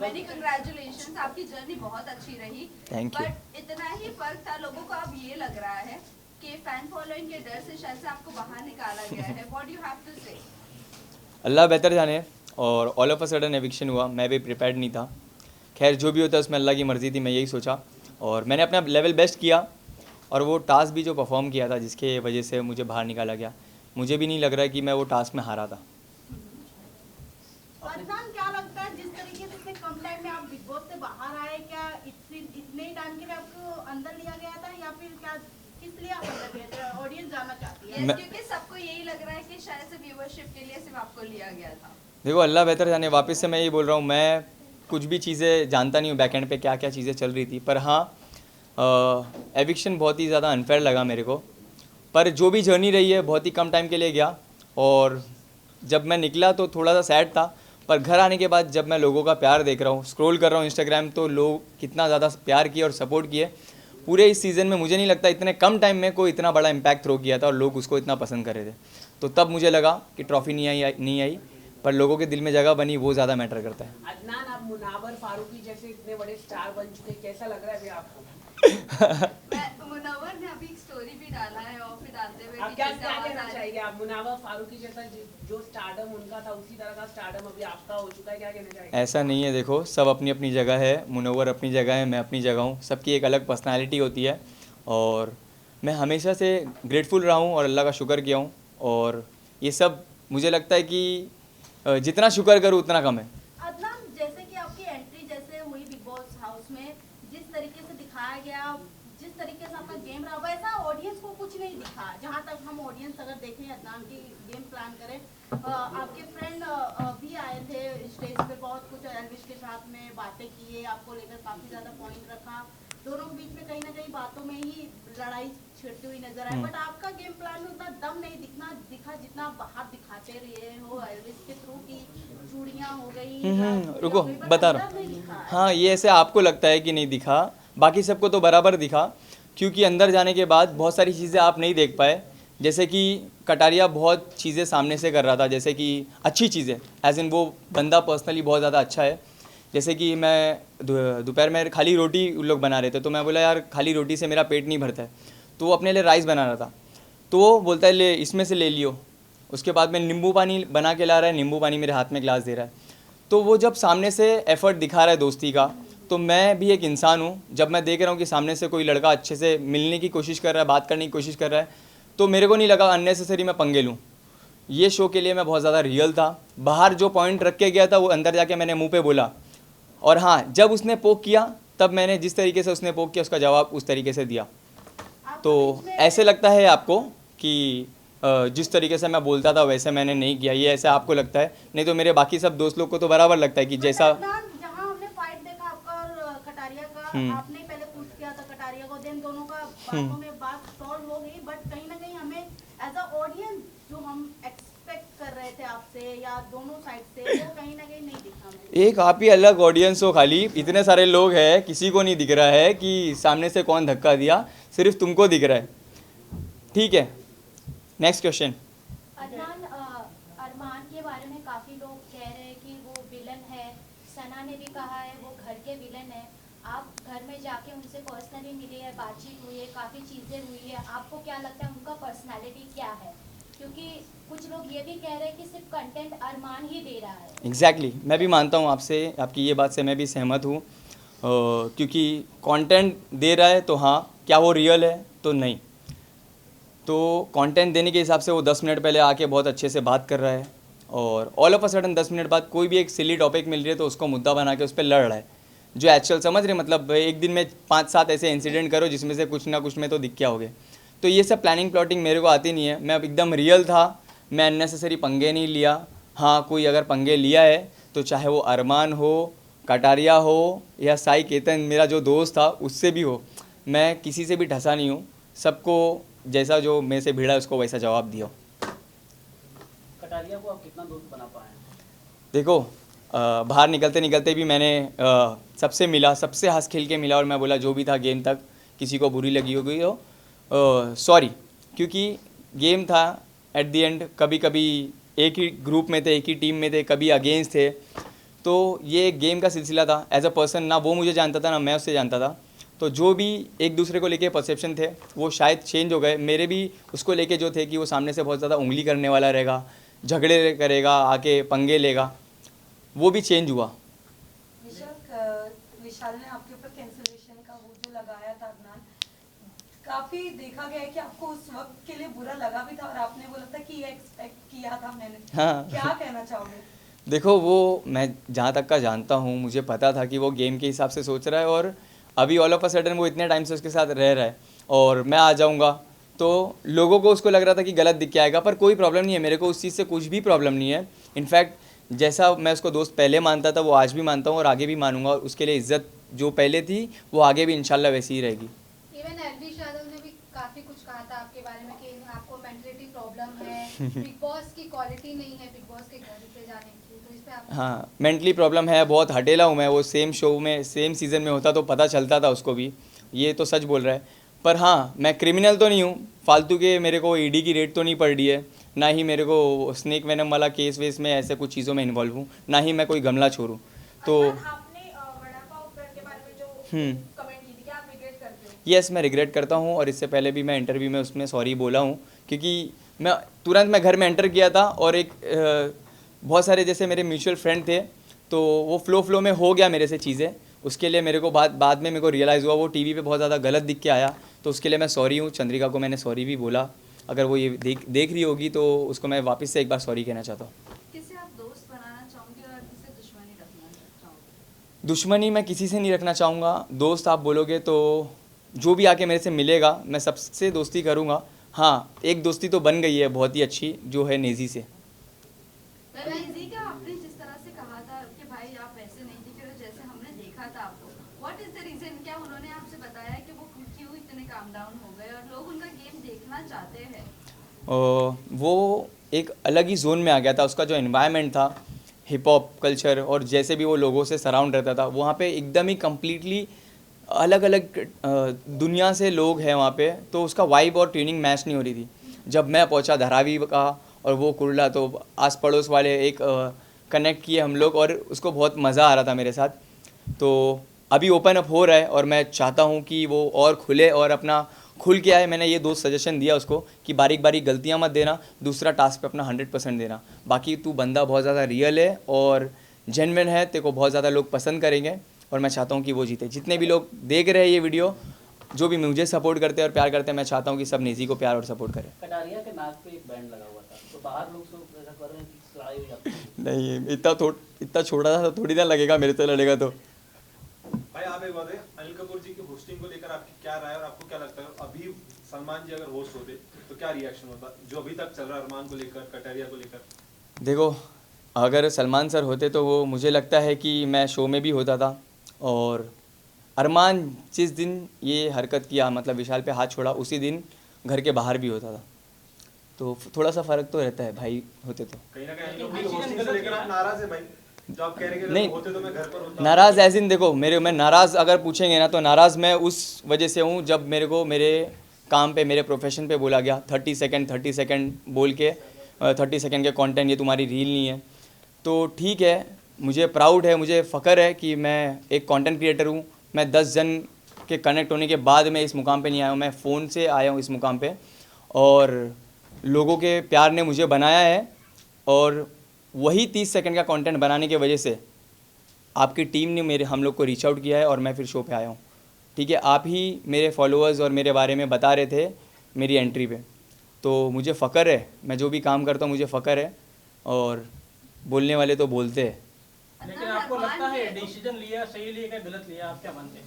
Many congratulations, आपकी journey बहुत अच्छी रही। Thank you. बट इतना ही फर्क था, लोगों को अब ये लग रहा है कि फैन फॉलोइंग के डर से शायद से आपको बाहर निकाला गया है। व्हाट यू हैव टू से? अल्लाह बेहतर जाने। और all of a sudden eviction हुआ, मैं भी प्रिपेयर्ड नहीं था। खैर जो भी होता है उसमें अल्लाह की मर्ज़ी थी, मैं यही सोचा और मैंने अपना लेवल बेस्ट किया। और वो टास्क भी जो परफॉर्म किया था जिसके वजह से मुझे बाहर निकाला गया, मुझे भी नहीं लग रहा है कि मैं वो टास्क में हारा था। अदनान, क्या लगता है जिस तरीके से इतने कम टाइम में आप बिग बॉस से बाहर आए, क्या इतने टाइम के लिए आपको अंदर लिया गया था या फिर क्या, किस लिए आप अंदर गए थे? ऑडियंस जानना चाहती है। क्योंकि सबको यही लग रहा है कि शायद से व्यूअरशिप के लिए सिर्फ आपको लिया गया था। देखो अल्लाह बेहतर जाने, वापस से मैं यही बोल रहा हूँ, मैं कुछ भी चीज़ें जानता नहीं हूँ बैकएंड पे क्या क्या चीज़ें चल रही थी। पर हाँ, एविक्शन बहुत ही ज़्यादा अनफेयर लगा मेरे को। पर जो भी जर्नी रही है बहुत ही कम टाइम के लिए गया और जब मैं निकला तो थोड़ा सा सैड था। पर घर आने के बाद जब मैं लोगों का प्यार देख रहा हूँ, स्क्रॉल कर रहा हूँ इंस्टाग्राम, तो लोग कितना ज़्यादा प्यार किए और सपोर्ट किए। पूरे इस सीज़न में मुझे नहीं लगता इतने कम टाइम में कोई इतना बड़ा इम्पैक्ट थ्रो किया था और लोग उसको इतना पसंद कर रहे थे। तो तब मुझे लगा कि ट्रॉफ़ी नहीं आई, पर लोगों के दिल में जगह बनी, वो ज़्यादा मैटर करता है। अदनान, आप मुनावर फारूकी जैसे इतने बड़े स्टार बन चुके, कैसा लग रहा है अभी आपको? मुनव्वर ने अभी एक स्टोरी भी डाला है और फिर डालते हुए आप भी क्या जैसे क्या आवाज कहना आ रही है। चाहेंगे? आप मुनावर फारूकी जैसा जो स्टारडम उनका था उसी तरह का स्टारडम अभी आपका हो चुका है, क्या कहना चाहेंगे? ऐसा नहीं है, देखो सब अपनी अपनी जगह है। मुनव्वर अपनी जगह है, मैं अपनी जगह हूँ। सबकी एक अलग पर्सनालिटी होती है और मैं हमेशा से ग्रेटफुल रहा हूँ और अल्लाह का शुक्र किया हूँ। और ये सब मुझे लगता है कि जितना शुक्र करूँ उतना कम है। अदनान, जैसे कि आपकी एंट्री जैसे हुई बिग बॉस हाउस में, जिस तरीके से दिखाया गया, जिस तरीके से आपका गेम रहा, वैसा ऑडियंस को कुछ नहीं दिखा। जहां तक हम ऑडियंस अगर देखें, अदनान की गेम प्लान करें, आपके फ्रेंड भी आए थे स्टेज पे, बहुत कुछ एल्विश के साथ में बातें किए, आपको लेकर काफी ज्यादा पॉइंट रखा। दोनों के बीच में कहीं ना कहीं बातों में ही लड़ाई छिड़ती हुई नजर आई। बट आपका गेम प्लान में उतना दम नहीं दिखा जितना आप बाहर दिखाते रहे हो एल्विस के थ्रू की चूड़ियां हो गई। रुको हो गई, but बता अंदर रहा नहीं हूँ। दिखा है। हाँ, ये ऐसे आपको लगता है कि नहीं दिखा, बाकी सबको तो बराबर दिखा। क्योंकि अंदर जाने के बाद बहुत सारी चीज़ें आप नहीं देख पाए। जैसे कि कटारिया बहुत चीज़ें सामने से कर रहा था, जैसे कि अच्छी चीज़ें, एज इन वो बंदा पर्सनली बहुत ज़्यादा अच्छा है। जैसे कि मैं दोपहर में खाली रोटी उन लोग बना रहे थे, तो मैं बोला यार खाली रोटी से मेरा पेट नहीं भरता है, तो वो अपने लिए राइस बना रहा था। तो वो बोलता है ले इसमें से ले लियो। उसके बाद में नींबू पानी बना के ला रहा है, नींबू पानी मेरे हाथ में ग्लास दे रहा है। तो वो जब सामने से एफर्ट दिखा रहा है दोस्ती का, तो मैं भी एक इंसान हूँ। जब मैं देख रहा हूँ कि सामने से कोई लड़का अच्छे से मिलने की कोशिश कर रहा है, बात करने की कोशिश कर रहा है, तो मेरे को नहीं लगा अननेसेसरी मैं पंगे लूँ। ये शो के लिए मैं बहुत ज़्यादा रियल था। बाहर जो पॉइंट रख के गया था वो अंदर जाके मैंने मुंह पे बोला। और हाँ, जब उसने पोक किया तब मैंने जिस तरीके से उसने पोक किया उसका जवाब उस तरीके से दिया। तो ऐसे लगता है आपको कि जिस तरीके से मैं बोलता था वैसे मैंने नहीं किया, ये ऐसे आपको लगता है। नहीं तो मेरे बाकी सब दोस्त लोग को तो बराबर लगता है कि जैसा जहाँ हमने फाइट देखा आपका और कटारिया का, आपने पहले पुश किया था कटारिया को, देन दोनों का बातों में बात सॉल्व हो गई। बट कहीं ना कहीं हमें एज अ ऑडियंस जो हम एक्सपेक्ट कर रहे थे आपसे या दोनों साइड से, वो कहीं ना कहीं नहीं दिखा हमें। एक आप ही अलग ऑडियंस हो, खाली इतने सारे लोग हैं, किसी को नहीं दिख रहा है कि सामने से कौन धक्का दिया, सिर्फ तुमको दिख रहा है। ठीक है, नेक्स्ट क्वेश्चन। अदनान, अरमान के बारे में काफ़ी लोग कह रहे हैं कि वो विलन है। सना ने भी कहा है वो घर के विलन है। आप घर में जाके उनसे पर्सनली मिले हैं, बातचीत हुई है, काफ़ी चीज़ें हुई है, आपको क्या लगता है उनका पर्सनालिटी क्या है? क्योंकि कुछ लोग ये भी कह रहे हैं कि सिर्फ कंटेंट अरमान ही दे रहा है। एग्जैक्टली, मैं भी मानता हूँ आपसे, आपकी ये बात से मैं भी सहमत हूँ। क्योंकि कंटेंट दे रहा है तो हाँ, क्या वो रियल है तो नहीं। तो कंटेंट देने के हिसाब से वो 10 मिनट पहले आके बहुत अच्छे से बात कर रहा है और all of a sudden 10 minute बाद कोई भी एक सिली टॉपिक मिल रही है तो उसको मुद्दा बना के उस पर लड़ रहा है, जो एक्चुअल समझ रहे। मतलब एक दिन में 5-7 ऐसे इंसिडेंट करो जिसमें से कुछ ना कुछ में तो दिख क्या हो गए। तो ये सब प्लानिंग प्लॉटिंग मेरे को आती नहीं है। मैं अब एकदम रियल था, मैं अननेसेसरी पंगे नहीं लिया। हाँ, कोई अगर पंगे लिया है तो चाहे वो अरमान हो, कटारिया हो या साई केतन मेरा जो दोस्त था उससे भी हो, मैं किसी से भी ढसा नहीं हूँ। सबको जैसा जो मेरे से भिड़ा है उसको वैसा जवाब दिया। कटारिया को आप कितना दोस्त बना पाए? देखो बाहर निकलते निकलते भी मैंने सबसे मिला, सबसे हंस खेल के मिला और मैं बोला जो भी था गेम तक, किसी को बुरी लगी हो गई हो सॉरी, क्योंकि गेम था। एट द एंड कभी कभी एक ही ग्रुप में थे, एक ही टीम में थे, कभी अगेंस्ट थे। तो ये एक गेम का सिलसिला था। एज अ पर्सन ना वो मुझे जानता था ना मैं उससे जानता था, तो जो भी एक दूसरे को लेके परसेप्शन थे वो शायद चेंज हो गए। मेरे भी उसको लेके जो थे कि वो सामने से बहुत ज़्यादा उंगली करने वाला रहेगा, झगड़े करेगा, आके पंगे लेगा, वो भी चेंज हुआ। विशाल ने आपके ऊपर कैंसलेशन का वो जो लगाया था अदनान, काफी देखा गया है कि आपको उस वक्त के लिए बुरा लगा भी था और आपने बोला था कि ये एक्सपेक्ट किया था मैंने। हाँ। क्या कहना चाहोगे? देखो वो मैं जहाँ तक का जानता हूँ, मुझे पता था कि वो गेम के हिसाब से सोच रहा है, और अभी ऑल ऑफ अ सडन वो इतने टाइम से उसके साथ रह रहा है और मैं आ जाऊँगा तो लोगों को उसको लग रहा था कि गलत दिख के आएगा, पर कोई प्रॉब्लम नहीं है, मेरे को उस चीज़ से कुछ भी प्रॉब्लम नहीं है। इनफैक्ट जैसा मैं उसको दोस्त पहले मानता था वो आज भी मानता हूँ और आगे भी मानूंगा, और उसके लिए इज्जत जो पहले थी वो आगे भी इंशाल्लाह वैसी ही रहेगी। इवन एलविश यादव ने भी काफी कुछ कहा था आपके बारे में कि आपको मेंटलिटी प्रॉब्लम है, बिग बॉस की क्वालिटी नहीं है बिग बॉस के घर पे जाने की, तो इस पे आप हाँ, मेंटली प्रॉब्लम है, बहुत हटेला हूँ मैं। वो सेम शो में सेम सीज़न में होता तो पता चलता था उसको भी, ये तो सच बोल रहा है। पर हाँ, मैं क्रिमिनल तो नहीं हूँ, फालतू के मेरे को ईडी की रेड तो नहीं पड़ रही है, ना ही मेरे को स्नेक वेनम वाला केस वेस में ऐसे कुछ चीज़ों में इन्वॉल्व हूँ, ना ही मैं कोई गमला छोड़ूँ। तो आपने वड़ा पाव के बारे में जो कमेंट की थी, क्या आप रिग्रेट करते हो? यस, मैं रिग्रेट करता हूँ, और इससे पहले भी मैं इंटरव्यू में उसमें सॉरी बोला हूँ, क्योंकि मैं तुरंत घर में एंटर किया था और एक बहुत सारे जैसे मेरे म्यूचुअल फ्रेंड थे, तो वो फ्लो में हो गया मेरे से चीज़ें। उसके लिए मेरे को बाद में मेरे को रियलाइज़ हुआ वो टीवी पे बहुत ज़्यादा गलत दिख के आया, तो उसके लिए मैं सॉरी हूँ। चंद्रिका को मैंने सॉरी भी बोला, अगर वो ये देख रही होगी तो उसको मैं वापस से एक बार सॉरी कहना चाहता हूँ। किसे आप दोस्त बनाना चाहोगे और किसे दुश्मनी रखना चाहोगे? दुश्मनी मैं किसी से नहीं रखना चाहूँगा। दोस्त आप बोलोगे तो जो भी आके मेरे से मिलेगा मैं सबसे दोस्ती करूँगा। हाँ, एक दोस्ती तो बन गई है बहुत ही अच्छी, जो है नेजी से। नेजी का आपने जिस तरह से कहा था कि भाई आप वैसे नहीं दिख रहे हो जैसे हमने देखा था आपको, व्हाट इज द रीजन? क्या उन्होंने आपसे बताया कि वो क्यों इतने काम डाउन हो गए और लोग उनका गेम देखना चाहते हैं? वो एक अलग ही जोन में आ गया था। उसका जो एनवायरनमेंट था, हिप हॉप कल्चर, और जैसे भी वो लोगों से सराउंड रहता था, वहाँ पे एकदम ही कम्प्लीटली अलग अलग दुनिया से लोग हैं वहाँ पे, तो उसका वाइब और ट्यूनिंग मैच नहीं हो रही थी। जब मैं पहुँचा धारावी का और वो कुर्ला, तो आस पड़ोस वाले एक कनेक्ट किए हम लोग, और उसको बहुत मज़ा आ रहा था मेरे साथ। तो अभी ओपन अप हो रहा है और मैं चाहता हूँ कि वो और खुले और अपना खुल के आए। मैंने ये दो सजेशन दिया उसको कि बारीक बारीक गलतियाँ मत देना, दूसरा टास्क पे अपना 100% देना। बाकी तू बंदा बहुत ज़्यादा रियल है और जेन्युइन है, तेरे को बहुत ज़्यादा लोग पसंद करेंगे, और मैं चाहता हूँ कि वो जीते। जितने भी लोग देख रहे हैं ये वीडियो, जो भी मुझे सपोर्ट करते हैं और प्यार करते हैं, मैं चाहता हूँ कि सब नेजी को प्यार और सपोर्ट करें। कटारिया के नाक पे एक बैंड लगा हुआ था, तो बाहर लोग सब ऐसा कर रहे हैं कि लड़ाई हो जाती है। नहीं, इतना छोटा था तो थोड़ी ना लगेगा मेरे से लड़ेगा तो। भाई आप एक बात है, अनिल कपूर जी की होस्टिंग को लेकर आपकी क्या राय और आपको क्या लगता है अभी सलमान जी अगर होस्ट होते तो क्या रिएक्शन होता, जो अभी तक चल रहा है अरमान को लेकर, कटारिया को लेकर? देखो, अगर सलमान सर होते तो वो मुझे लगता है कि मैं शो में भी होता था, और अरमान जिस दिन ये हरकत किया, मतलब विशाल पे हाथ छोड़ा, उसी दिन घर के बाहर भी होता था। तो थोड़ा सा फ़र्क तो रहता है भाई होते तो। कहीं ना कहीं अनिल कपूर की होस्टिंग से लेकर आप नाराज है भाई, जो आप कह रहे हैं नहीं, होते तो मैं घर पर होता। नाराज़ एज इन, देखो मैं नाराज़ अगर पूछेंगे ना, तो नाराज़ मैं उस वजह से हूँ जब मेरे को मेरे काम पे, मेरे प्रोफेशन पे बोला गया 30 सेकंड बोल के 30 सेकंड के कंटेंट, ये तुम्हारी रील नहीं है। तो ठीक है, मुझे प्राउड है, मुझे फ़ख्र है कि मैं एक कंटेंट क्रिएटर हूँ। मैं 10 जन के कनेक्ट होने के बाद मैं इस मुकाम पे नहीं आया हूँ, मैं फ़ोन से आया हूँ इस मुकाम पे, और लोगों के प्यार ने मुझे बनाया है, और वही 30 सेकंड का कंटेंट बनाने की वजह से आपकी टीम ने हम लोग को रीच आउट किया है, और मैं फिर शो पे आया हूँ। ठीक है, आप ही मेरे फॉलोअर्स और मेरे बारे में बता रहे थे मेरी एंट्री पे, तो मुझे फ़ख्र है, मैं जो भी काम करता हूँ मुझे फ़ख्र है, और बोलने वाले तो बोलते हैं। लेकिन आपको लगता है डिसीजन लिया सही लिया या गलत लिया, आप क्या मानते हैं?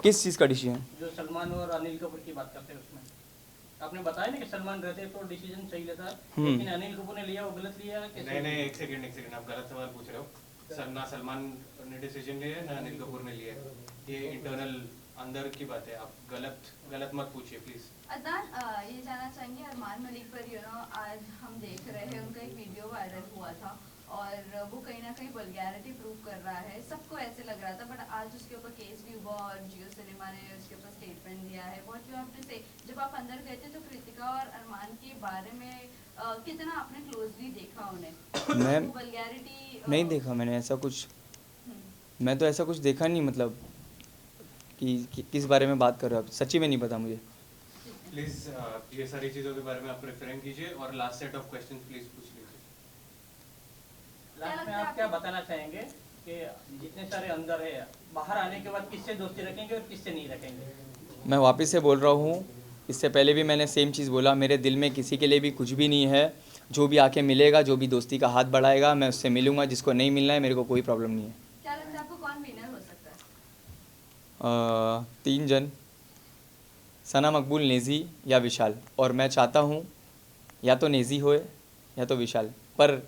किस चीज़ का डिसीजन? जो सलमान और अनिल कपूर की बात करते हैं उसमें आपने बताया ना कि सलमान रहते तो डिसीजन सही लेता, लेकिन अनिल कपूर ने लिया वो गलत लिया कि सही? नहीं, एक सेकंड, आप गलत सवाल पूछ रहे हो। सर, ना सलमान ने डिसीजन लिया है ना अनिल कपूर ने लिया है, ये इंटरनल अंदर की बात है, आप गलत मत पूछिए प्लीज। अदनान, ये जानना चाहेंगे अरमान मलिक पर आज हम देख रहे हैं उनका एक वीडियो वायरल हुआ था और वो कहीं ना कहीं वल्गैरिटी प्रूव कर रहा है, सबको ऐसे लग रहा था, बट आज उसके ऊपर केस भी हुआ और जियो सिनेमा ने उसके ऊपर स्टेटमेंट दिया है। व्हाट यू हैव टू से? जब आप अंदर गए थे तो कृतिका और अरमान के बारे में कितना आपने क्लोजली देखा उन्हें? मैं वल्गैरिटी नहीं देखा मैंने ऐसा कुछ, मैं तो ऐसा कुछ देखा नहीं, मतलब कि किस बारे में बात कर रहे हो आप, सच्ची में नहीं पता मुझे। प्लीज ये सारी चीज़ों के बारे में आप रेफरेंस कीजिए और last set of questions please पूछ लीजिए। लास्ट में आप क्या बताना चाहेंगे कि जितने सारे अंदर है, बाहर आने के बाद किससे दोस्ती रखेंगे और किससे नहीं रखेंगे? मैं वापस से बोल रहा हूँ, इससे पहले भी मैंने सेम चीज़ बोला, मेरे दिल में किसी के लिए भी कुछ भी नहीं है। जो भी आके मिलेगा, जो भी दोस्ती का हाथ बढ़ाएगा, मैं उससे मिलूंगा। जिसको नहीं मिलना है, मेरे को कोई प्रॉब्लम नहीं है। क्या लगता है आपको कौन विनर हो सकता है? 3 जन, सना, मकबूल, नेज़ी या विशाल। और मैं चाहता हूँ या तो नेज़ी होए या तो विशाल, पर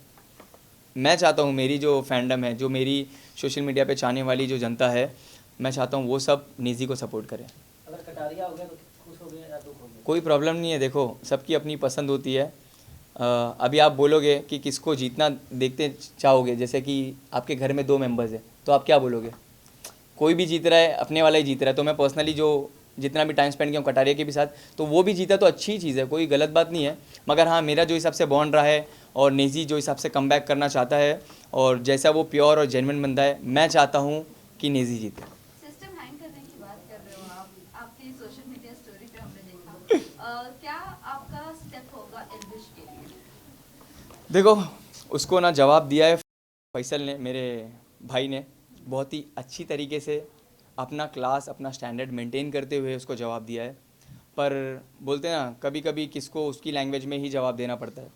मैं चाहता हूँ मेरी जो फैंडम है, जो मेरी सोशल मीडिया पे चाहने वाली जो जनता है, मैं चाहता हूँ वो सब नेज़ी को सपोर्ट करें। अगर कटारिया हो गया तो खुश हो गए या दुख हो गया? कोई प्रॉब्लम नहीं है, देखो सबकी अपनी पसंद होती है। अभी आप बोलोगे कि किसको जीतना देखते चाहोगे, जैसे कि आपके घर में 2 मेंबर्स हैं, तो आप क्या बोलोगे? कोई भी जीत रहा है, अपने वाला ही जीत रहा है। तो मैं पर्सनली जो जितना भी टाइम स्पेंड किया हूँ कटारिया के भी साथ, तो वो भी जीता तो अच्छी चीज़ है, कोई गलत बात नहीं है। मगर हाँ, मेरा जो हिसाब से बॉन्ड रहा है और नेज़ी जो हिसाब से कम बैक करना चाहता है और जैसा वो प्योर और जेन्युइन बंदा है, मैं चाहता हूँ कि नेज़ी जीते। सिस्टम हैंग करने की बात कर रहे हो आप, आपकी सोशल मीडिया स्टोरी पे हमने देखा। क्या आपका स्टेप होगा एल्विश के लिए? देखो, उसको ना जवाब दिया है फैसल ने, मेरे भाई ने, बहुत ही अच्छी तरीके से अपना क्लास, अपना स्टैंडर्ड मेंटेन करते हुए उसको जवाब दिया है। पर बोलते हैं ना, कभी कभी किसको उसकी लैंग्वेज में ही जवाब देना पड़ता है।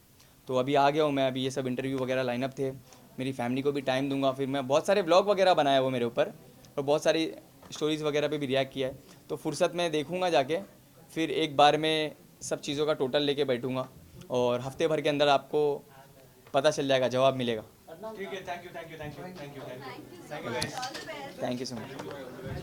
तो अभी आ गया हूँ मैं, अभी ये सब इंटरव्यू वगैरह लाइनअप थे, मेरी फैमिली को भी टाइम दूंगा। फिर मैं बहुत सारे व्लॉग वगैरह बनाया वो मेरे ऊपर, और बहुत सारी स्टोरीज़ वगैरह पे भी रिएक्ट किया है। तो फुर्सत में देखूंगा जाके, फिर एक बार में सब चीज़ों का टोटल लेके बैठूंगा और हफ्ते भर के अंदर आपको पता चल जाएगा, जवाब मिलेगा। ठीक है, thank you, thank you, thank you, thank you, thank you, thank you so much, all the best. Thank you so much.